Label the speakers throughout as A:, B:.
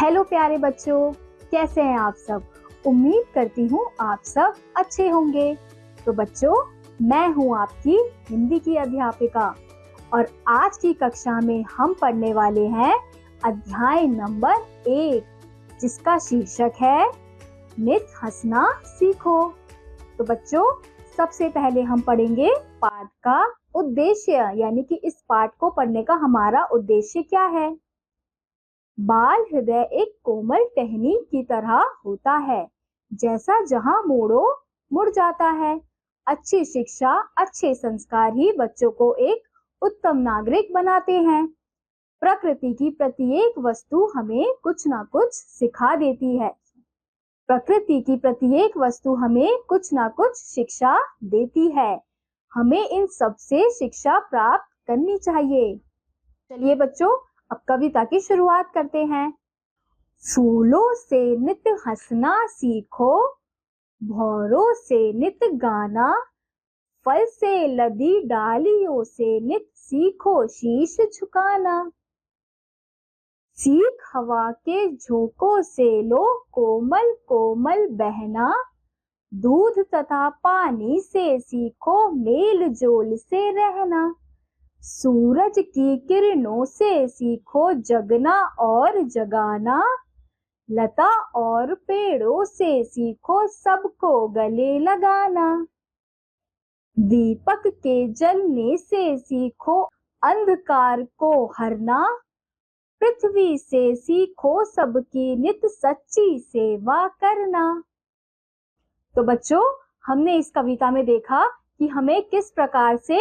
A: Hello प्यारे बच्चों, कैसे हैं आप सब। उम्मीद करती हूँ आप सब अच्छे होंगे। तो बच्चों, मैं हूँ आपकी हिंदी की अध्यापिका और आज की कक्षा में हम पढ़ने वाले हैं अध्याय नंबर 1, जिसका शीर्षक है नित हंसना सीखो। तो बच्चों, सबसे पहले हम पढ़ेंगे पाठ का उद्देश्य, यानी कि इस पाठ को पढ़ने का हमारा उद्देश्य क्या है। बाल हृदय एक कोमल टहनी की तरह होता है, जैसा जहां मोड़ो मुड़ जाता है। अच्छी शिक्षा, अच्छे संस्कार ही बच्चों को एक उत्तम नागरिक बनाते हैं। प्रकृति की प्रत्येक वस्तु हमें कुछ ना कुछ सिखा देती है। प्रकृति की प्रत्येक वस्तु हमें कुछ ना कुछ शिक्षा देती है। हमें इन सब से शिक्षा प्राप्त करनी चाहिए। चलिए बच्चों, अब कविता की शुरुआत करते हैं। फूलों से नित हंसना सीखो, भौरों से नित गाना, फल से लदी डालियों से नित सीखो शीश झुकाना। सीख हवा के झोंकों से लो कोमल कोमल बहना, दूध तथा पानी से सीखो मेल जोल से रहना। सूरज की किरणों से सीखो जगना और जगाना, लता और पेड़ों से सीखो सबको गले लगाना। दीपक के जलने से सीखो अंधकार को हरना, पृथ्वी से सीखो सबकी नित सच्ची सेवा करना। तो बच्चों, हमने इस कविता में देखा कि हमें किस प्रकार से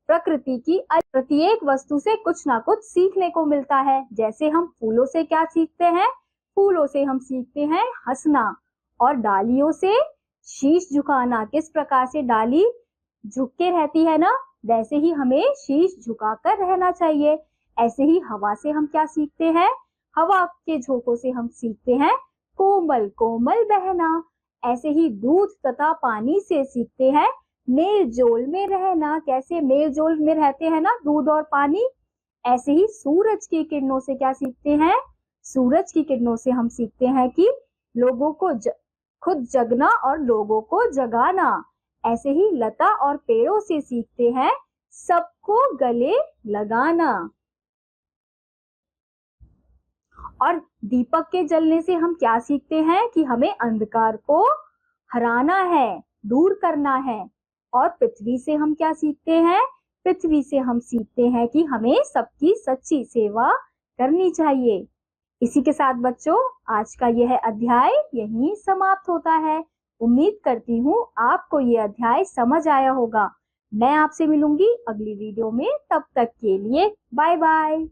A: प्रकृति की प्रत्येक वस्तु से कुछ ना कुछ सीखने को मिलता है। जैसे हम फूलों से क्या सीखते हैं, फूलों से हम सीखते हैं हंसना, और डालियों से शीश झुकाना। किस प्रकार से डाली झुक के रहती है ना, वैसे ही हमें शीश झुकाकर रहना चाहिए। ऐसे ही हवा से हम क्या सीखते हैं, हवा के झोंकों से हम सीखते हैं कोमल कोमल बहना। ऐसे ही दूध तथा पानी से सीखते हैं मेल जोल में रहना। कैसे मेल जोल में रहते हैं ना दूध और पानी। ऐसे ही सूरज की किरणों से क्या सीखते हैं, सूरज की किरणों से हम सीखते हैं कि लोगों को खुद जगना और लोगों को जगाना। ऐसे ही लता और पेड़ों से सीखते हैं सबको गले लगाना। और दीपक के जलने से हम क्या सीखते हैं कि हमें अंधकार को हराना है, दूर करना है। और पृथ्वी से हम क्या सीखते हैं, पृथ्वी से हम सीखते हैं कि हमें सबकी सच्ची सेवा करनी चाहिए। इसी के साथ बच्चों, आज का यह अध्याय यहीं समाप्त होता है। उम्मीद करती हूँ आपको यह अध्याय समझ आया होगा। मैं आपसे मिलूंगी अगली वीडियो में। तब तक के लिए बाय बाय।